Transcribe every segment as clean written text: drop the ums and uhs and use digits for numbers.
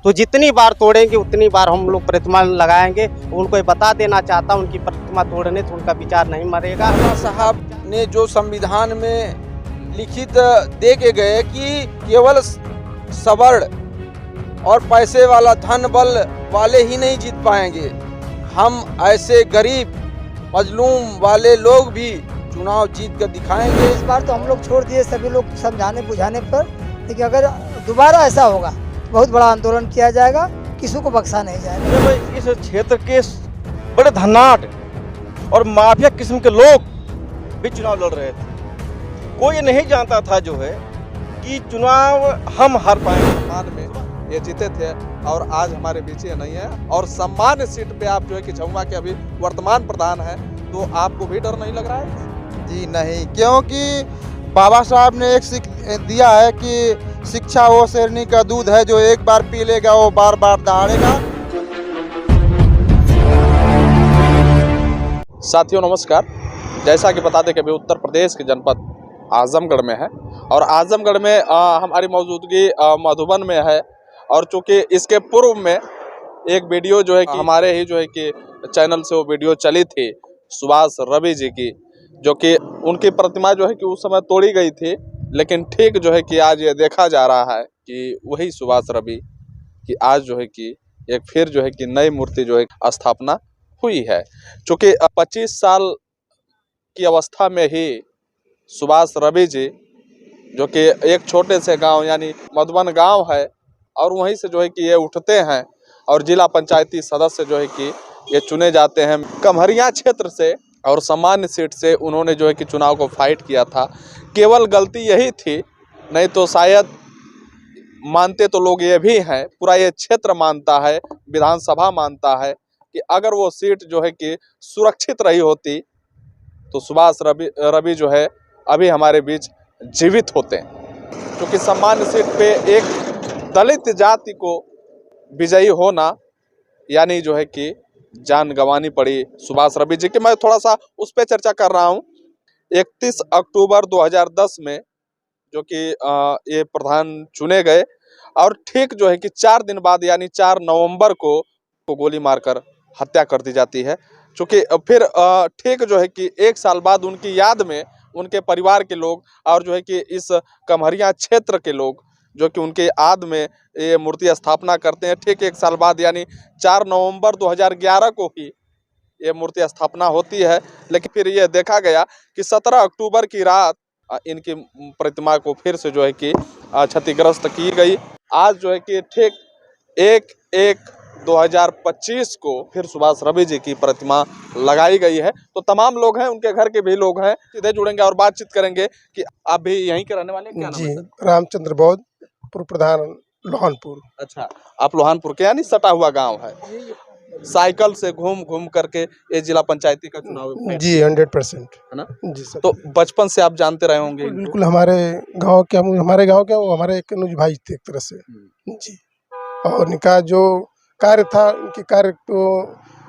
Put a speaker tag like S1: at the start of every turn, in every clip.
S1: तो जितनी बार तोड़ेंगे उतनी बार हम लोग प्रतिमा लगाएंगे। उनको ये बता देना चाहता हूँ, उनकी प्रतिमा तोड़ने से उनका विचार नहीं मरेगा।
S2: राणा साहब ने जो संविधान में लिखित दे के गए कि केवल सवर्ण और पैसे वाला धन बल वाले ही नहीं जीत पाएंगे, हम ऐसे गरीब मजलूम वाले लोग भी चुनाव जीत कर दिखाएंगे।
S3: इस बार तो हम लोग छोड़ दिए सभी लोग समझाने बुझाने पर, लेकिन अगर दोबारा ऐसा होगा तो बहुत बड़ा आंदोलन किया जाएगा, किसी को बख्शा नहीं जाएगा।
S4: इस क्षेत्र के बड़े धन्नाट और माफिया किस्म के लोग भी चुनाव लड़ रहे थे। कोई नहीं जानता था जो है कि चुनाव हम हार पाएंगे।
S5: में ये जीते थे और आज हमारे बीच ये नहीं है। और सामान्य सीट पे आप जो है कि झमुआ के अभी वर्तमान प्रधान है, तो आपको भी डर नहीं लग रहा है?
S6: जी नहीं, क्योंकि बाबा साहब ने एक सीख दिया है कि शिक्षा वो शेरनी का दूध है, जो एक बार पी लेगा वो बार बार दहाड़ेगा।
S5: साथियों नमस्कार। जैसा कि बता दें कि अभी उत्तर प्रदेश के जनपद आजमगढ़ में है और आजमगढ़ में हमारी मौजूदगी मधुबन में है। और चूँकि इसके पूर्व में एक वीडियो जो है कि हमारे ही जो है कि चैनल से वो वीडियो चली थी सुभाष रवि जी की, जो कि उनकी प्रतिमा जो है कि उस समय तोड़ी गई थी। लेकिन ठीक जो है कि आज ये देखा जा रहा है कि वही सुभाष रवि की आज जो है कि एक फिर जो है कि नई मूर्ति जो है स्थापना हुई है। चूँकि 25 साल की अवस्था में ही सुभाष रवि जी, जो कि एक छोटे से गांव यानी मधुबन गांव है, और वहीं से जो है कि ये उठते हैं और जिला पंचायती सदस्य जो है कि ये चुने जाते हैं कमहरिया क्षेत्र से। और सामान्य सीट से उन्होंने जो है कि चुनाव को फाइट किया था। केवल गलती यही थी, नहीं तो शायद मानते तो लोग ये भी हैं, पूरा ये क्षेत्र मानता है, विधानसभा मानता है कि अगर वो सीट जो है कि सुरक्षित रही होती तो सुभाष रवि जो है अभी हमारे बीच जीवित होते हैं। क्योंकि सामान्य सीट पे एक दलित जाति को विजयी होना यानी जो है कि जान गंवानी पड़ी सुभाष रवि जी की। मैं थोड़ा सा उस पर चर्चा कर रहा हूँ। 31 अक्टूबर 2010 में जो कि ये प्रधान चुने गए और ठीक जो है कि 4 दिन बाद यानी 4 नवंबर को गोली मारकर हत्या कर दी जाती है। चूँकि फिर ठीक जो है कि 1 साल बाद उनकी याद में उनके परिवार के लोग और जो है कि इस कमहरिया क्षेत्र के लोग जो कि उनके याद में ये मूर्ति स्थापना करते हैं। ठीक 1 साल बाद यानी 4 नवंबर 2011 को ही ये मूर्ति स्थापना होती है। लेकिन फिर ये देखा गया कि 17 अक्टूबर की रात इनकी प्रतिमा को फिर से जो है कि क्षतिग्रस्त की गई। आज जो है कि ठीक 1/1/2025 को फिर सुभाष रवि जी की प्रतिमा लगाई गई है। तो तमाम लोग हैं, उनके घर के भी लोग हैं, सीधे जुड़ेंगे और बातचीत करेंगे कि आप भी यहीं के रहने वाले हैं? क्या नाम है?
S7: रामचंद्र बौद्ध, पूर्व प्रधान लोहानपुर।
S5: अच्छा, आप लोहानपुर के यानी सटा हुआ गांव है। साइकिल से घूम घूम करके ये जिला पंचायती का चुनाव
S7: जी 100%
S5: है ना?
S7: जी सर।
S5: तो बचपन से आप जानते रहे होंगे इनको?
S7: बिल्कुल हमारे गांव के वो हमारे एक अनुज भाई थे एक तरह से जी। और इनका जो कार्य था, उनके कार्य को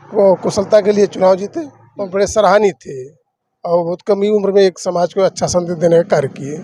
S7: वो कुशलता के लिए चुनाव जीते और बड़े सराहनीय थे और बहुत कम ही उम्र में एक समाज को अच्छा संदेश देने का कार्य किए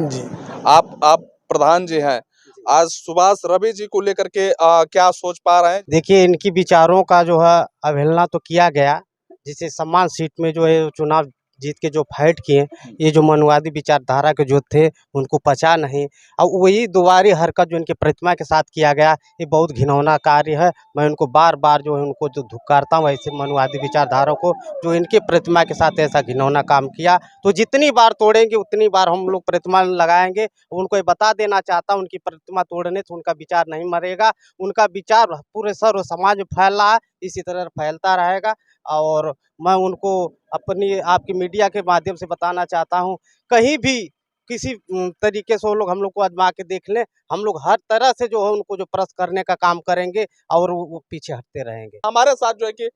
S7: जी।
S5: आप प्रधान जी हैं, आज सुभाष रवि जी को लेकर के क्या सोच पा रहे हैं?
S1: देखिए, इनकी विचारों का जो है अवहेलना तो किया गया, जिसे सम्मान सीट में जो है चुनाव जीत के जो फाइट किए, ये जो मनुवादी विचारधारा के जो थे उनको पचा नहीं। और वही दोबारी हरकत जो इनके प्रतिमा के साथ किया गया, ये बहुत घिनौना कार्य है। मैं उनको बार बार जो है उनको जो धुकारता हूँ ऐसे मनुवादी विचारधारा को, जो इनके प्रतिमा के साथ ऐसा घिनौना काम किया। तो जितनी बार तोड़ेंगे उतनी बार हम लोग प्रतिमा लगाएंगे। उनको ये बता देना चाहता हूँ, उनकी प्रतिमा तोड़ने से उनका विचार नहीं मरेगा। उनका विचार पूरे सर्व समाज में फैल रहा है, इसी तरह फैलता रहेगा। और मैं उनको अपनी आपकी मीडिया के माध्यम से बताना चाहता हूँ, कहीं भी किसी तरीके से वो लोग हम लोग को आजमा के देख लें, हम लोग हर तरह से जो है उनको जो प्रश्न करने का काम करेंगे और वो पीछे हटते रहेंगे।
S5: हमारे साथ जो है कि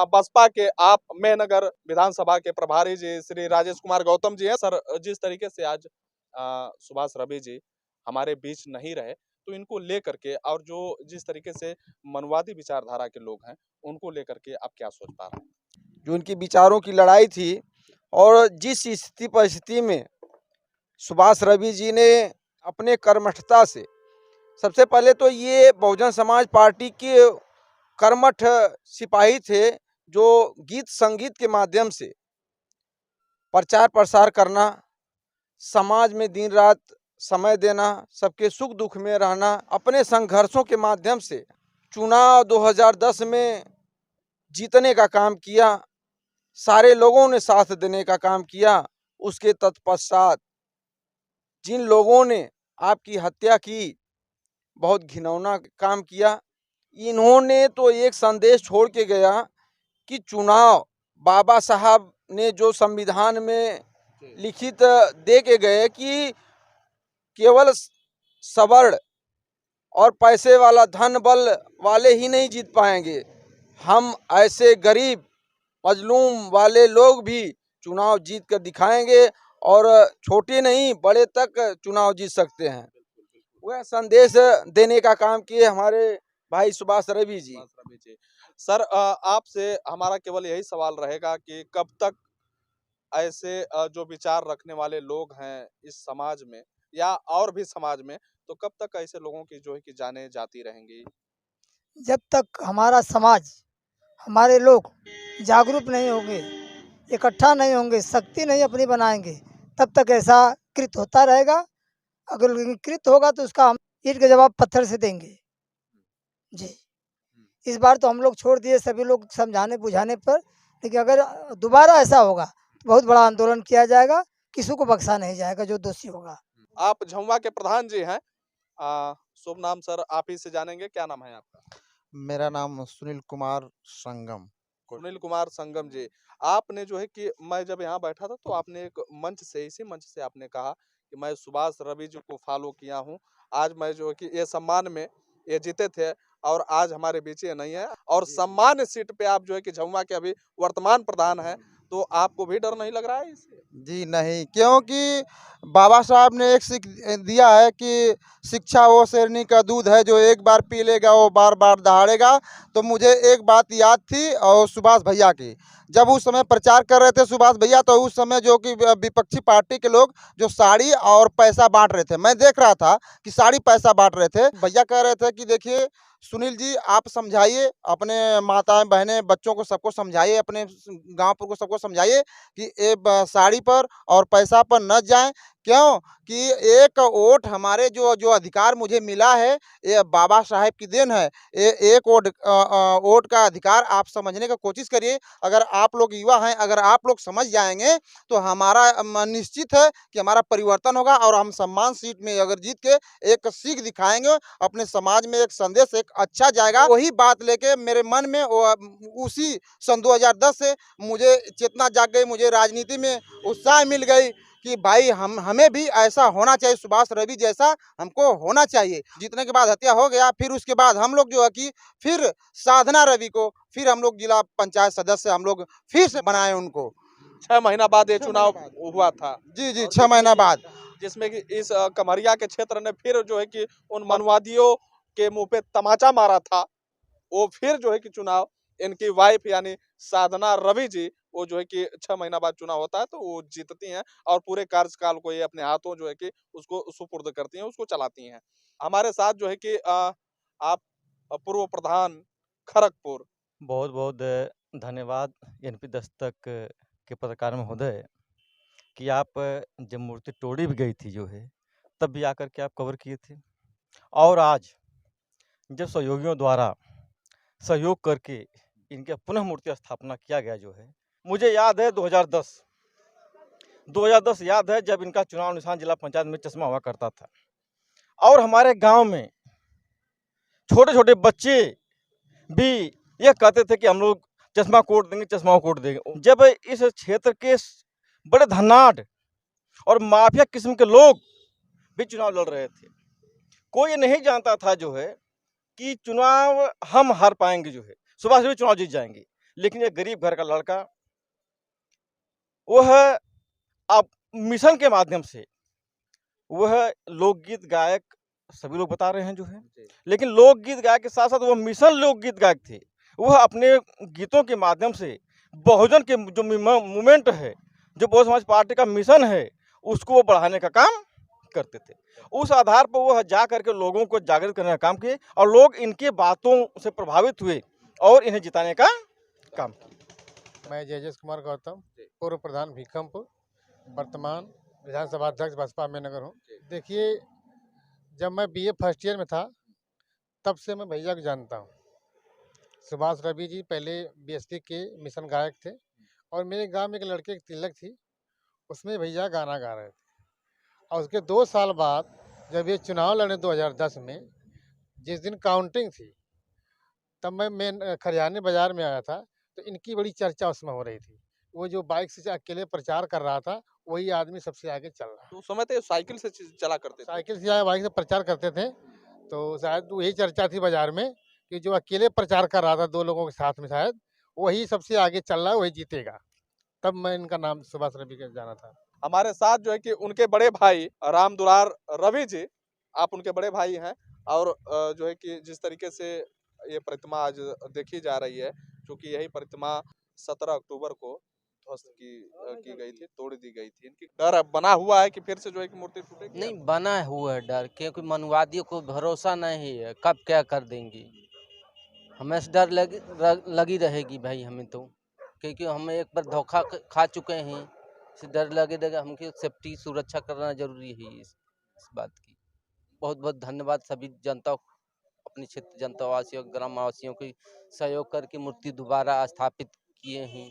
S5: बसपा के आप मेहनगर विधानसभा के प्रभारी जी श्री राजेश कुमार गौतम जी हैं। सर, जिस तरीके से आज सुभाष रवि जी हमारे बीच नहीं रहे, तो इनको लेकर के और जो जिस तरीके से मनुवादी विचारधारा के लोग हैं उनको लेकर के आप क्या सोच पा रहे हैं?
S2: जो उनकी विचारों की लड़ाई थी और जिस स्थिति परिस्थिति में सुभाष रवि जी ने अपने कर्मठता से सबसे पहले तो ये बहुजन समाज पार्टी के कर्मठ सिपाही थे, जो गीत संगीत के माध्यम से प्रचार प्रसार करना, समाज में दिन रात समय देना, सबके सुख दुख में रहना, अपने संघर्षों के माध्यम से चुनाव 2010 में जीतने का काम किया। सारे लोगों ने साथ देने का काम किया। उसके तत्पश्चात जिन लोगों ने आपकी हत्या की, बहुत घिनौना काम किया। इन्होंने तो एक संदेश छोड़ के गया कि चुनाव बाबा साहब ने जो संविधान में लिखित दे के गए कि केवल सवर्ण और पैसे वाला धन बल वाले ही नहीं जीत पाएंगे, हम ऐसे गरीब मजलूम वाले लोग भी चुनाव जीत कर दिखाएंगे और छोटे नहीं बड़े तक चुनाव जीत सकते हैं। वह संदेश देने का काम किए हमारे भाई सुभाष रवि जी।
S5: सर, आपसे हमारा केवल यही सवाल रहेगा कि कब तक ऐसे जो विचार रखने वाले लोग हैं इस समाज में या और भी समाज में, तो कब तक ऐसे लोगों की जो है कि जानें जाती रहेंगी?
S3: जब तक हमारा समाज, हमारे लोग जागरूक नहीं होंगे, इकट्ठा नहीं होंगे, शक्ति नहीं अपनी बनाएंगे, तब तक ऐसा कृत होता रहेगा। अगर कृत होगा तो उसका हम ईंट का जवाब पत्थर से देंगे जी। इस बार तो हम लोग छोड़ दिए सभी लोग समझाने बुझाने पर, लेकिन अगर दोबारा ऐसा होगा तो बहुत बड़ा आंदोलन किया जाएगा। किसी को बख्शा नहीं जाएगा जो दोषी होगा।
S5: आप झुमवा के प्रधान जी हैं, शुभ नाम सर आप ही से जानेंगे, क्या नाम है आपका?
S6: मेरा नाम सुनील कुमार संगम।
S5: सुनील कुमार संगम जी, आपने जो है कि मैं जब यहाँ बैठा था तो आपने एक मंच से, इसी मंच से आपने कहा कि मैं सुभाष रवि जी को फॉलो किया हूँ। आज मैं जो है कि ये सम्मान में ये जीते थे और आज हमारे बीच ये नहीं है, और सम्मान सीट पे आप जो है कि झुमवा के अभी वर्तमान प्रधान हैं, तो आपको भी डर नहीं लग रहा है इससे?
S6: जी नहीं, क्योंकि बाबा साहब ने एक सीख दिया है कि शिक्षा वो शेरनी का दूध है, जो एक बार पी लेगा वो बार बार दहाड़ेगा। तो मुझे एक बात याद थी और सुभाष भैया की, जब उस समय प्रचार कर रहे थे सुभाष भैया, तो उस समय जो कि विपक्षी पार्टी के लोग जो साड़ी और पैसा बांट रहे थे, मैं देख रहा था कि साड़ी पैसा बांट रहे थे। भैया कह रहे थे कि देखिए सुनील जी आप समझाइए, अपने माताएं बहनें बच्चों को सबको समझाइए, अपने गाँव पुर को सबको समझाइए कि ये साड़ी पर और पैसा पर न जाएं। क्यों कि एक वोट हमारे जो अधिकार मुझे मिला है, ये बाबा साहेब की देन है। ये एक वोट का अधिकार आप समझने का कोशिश करिए। अगर आप लोग युवा हैं, अगर आप लोग समझ जाएंगे तो हमारा निश्चित है कि हमारा परिवर्तन होगा और हम सम्मान सीट में अगर जीत के एक सीख दिखाएंगे, अपने समाज में एक संदेश एक अच्छा जाएगा। वही बात लेके मेरे मन में उसी सन 2010 से मुझे चेतना जाग गई, मुझे राजनीति में उत्साह मिल गई कि भाई हमें भी ऐसा होना चाहिए, सुभाष रवि जैसा हमको होना चाहिए। जीतने के बाद हत्या हो गया, फिर उसके बाद हम लोग जो है कि फिर साधना रवि को फिर हम लोग जिला पंचायत सदस्य हम लोग फिर से बनाए उनको।
S5: 6 महीना बाद ये चुनाव हुआ था।
S6: जी 6 महीना बाद,
S5: जिसमें कि इस कमरिया के क्षेत्र ने फिर जो है कि उन मनवादियों के मुंह पे तमाचा मारा था। वो फिर जो है कि चुनाव, इनकी वाइफ यानी साधना रवि जी, वो जो है कि 6 महीना बाद चुनाव होता है तो वो जीतती हैं और पूरे कार्यकाल को ये अपने हाथों जो है कि उसको सुपुर्द करती हैं, उसको चलाती हैं। हमारे साथ जो है कि आप पूर्व प्रधान खड़गपुर।
S8: बहुत बहुत धन्यवाद एनपी दस्तक के पत्रकार महोदय कि आप जब मूर्ति तोड़ी भी गई थी जो है, तब भी आकर के आप कवर किए थे। और आज जब सहयोगियों द्वारा सहयोग करके इनके पुनः मूर्ति स्थापना किया गया जो है, मुझे याद है 2010 याद है जब इनका चुनाव निशान जिला पंचायत में चश्मा हुआ करता था, और हमारे गांव में छोटे छोटे बच्चे भी ये कहते थे कि हम लोग चश्मा कोट देंगे, चश्मा कोट देंगे। जब इस क्षेत्र के बड़े धनाढ़ और माफिया किस्म के लोग भी चुनाव लड़ रहे थे, कोई नहीं जानता था जो है कि चुनाव हम हार पाएंगे, जो है सुभाष भी चुनाव जीत जाएंगे। लेकिन ये गरीब घर का लड़का, वह अब मिशन के माध्यम से वह लोकगीत गायक, सभी लोग बता रहे हैं जो है, लेकिन लोकगीत गायक के साथ साथ वह मिशन लोकगीत गायक थे। वह अपने गीतों के माध्यम से बहुजन के जो मूवमेंट है, जो बहुजन समाज पार्टी का मिशन है, उसको वो बढ़ाने का काम करते थे। उस आधार पर वो जा करके लोगों को जागृत करने का काम किए और लोग इनके बातों से प्रभावित हुए और इन्हें जिताने का काम किया।
S9: मैं जयेश कुमार गौतम, पूर्व प्रधान भीखमपुर, वर्तमान विधानसभा अध्यक्ष बसपा में नगर हूँ। देखिए, जब मैं बीए फर्स्ट ईयर में था तब से मैं भैया को जानता हूँ। सुभाष रवि जी पहले बीएसपी के मिशन गायक थे और मेरे गांव में एक लड़के की तिलक थी, उसमें भैया गाना गा रहे थे। और उसके 2 साल बाद जब ये चुनाव लड़े 2010 में, जिस दिन काउंटिंग थी, तब मैं खरियाने बाज़ार में आया था, तो इनकी बड़ी चर्चा उसमें हो रही थी। वो जो बाइक से अकेले प्रचार कर रहा था, वही आदमी सबसे आगे चल रहा।
S5: तो उस समय तो साइकिल से चला करते थे।
S9: साइकिल से या बाइक से प्रचार करते थे, तो शायद वही चर्चा थी बाजार में कि जो अकेले प्रचार कर रहा था 2 लोगों के साथ में, शायद वही सबसे आगे चल रहा है, वही जीतेगा। तब मैं इनका नाम सुभाष रवि का जाना था।
S5: हमारे साथ जो है कि उनके बड़े भाई राम दुलार रवि जी, आप उनके बड़े भाई हैं और जो है कि जिस तरीके से ये प्रतिमा आज देखी जा रही है, क्योंकि यही प्रतिमा 17 अक्टूबर को ध्वस्त की गई थी, तोड़ दी गई थी। इनकी डर अब बना हुआ है कि फिर से जो है कि मूर्ति टूटेगी।
S10: नहीं, बना हुआ है डर, क्योंकि मनवादियों को भरोसा नहीं है कब क्या कर देंगी। हमें से डर लगी रहेगी भाई हमें तो, क्योंकि हम एक बार धोखा खा चुके हैं, इससे डर लगे रहेगा। हमकी सेफ्टी सुरक्षा करना जरूरी है इस बात की। बहुत बहुत धन्यवाद सभी जनता, अपने क्षेत्र जनता वासियों, ग्रामवासियों के सहयोग करके मूर्ति दोबारा स्थापित किए हैं।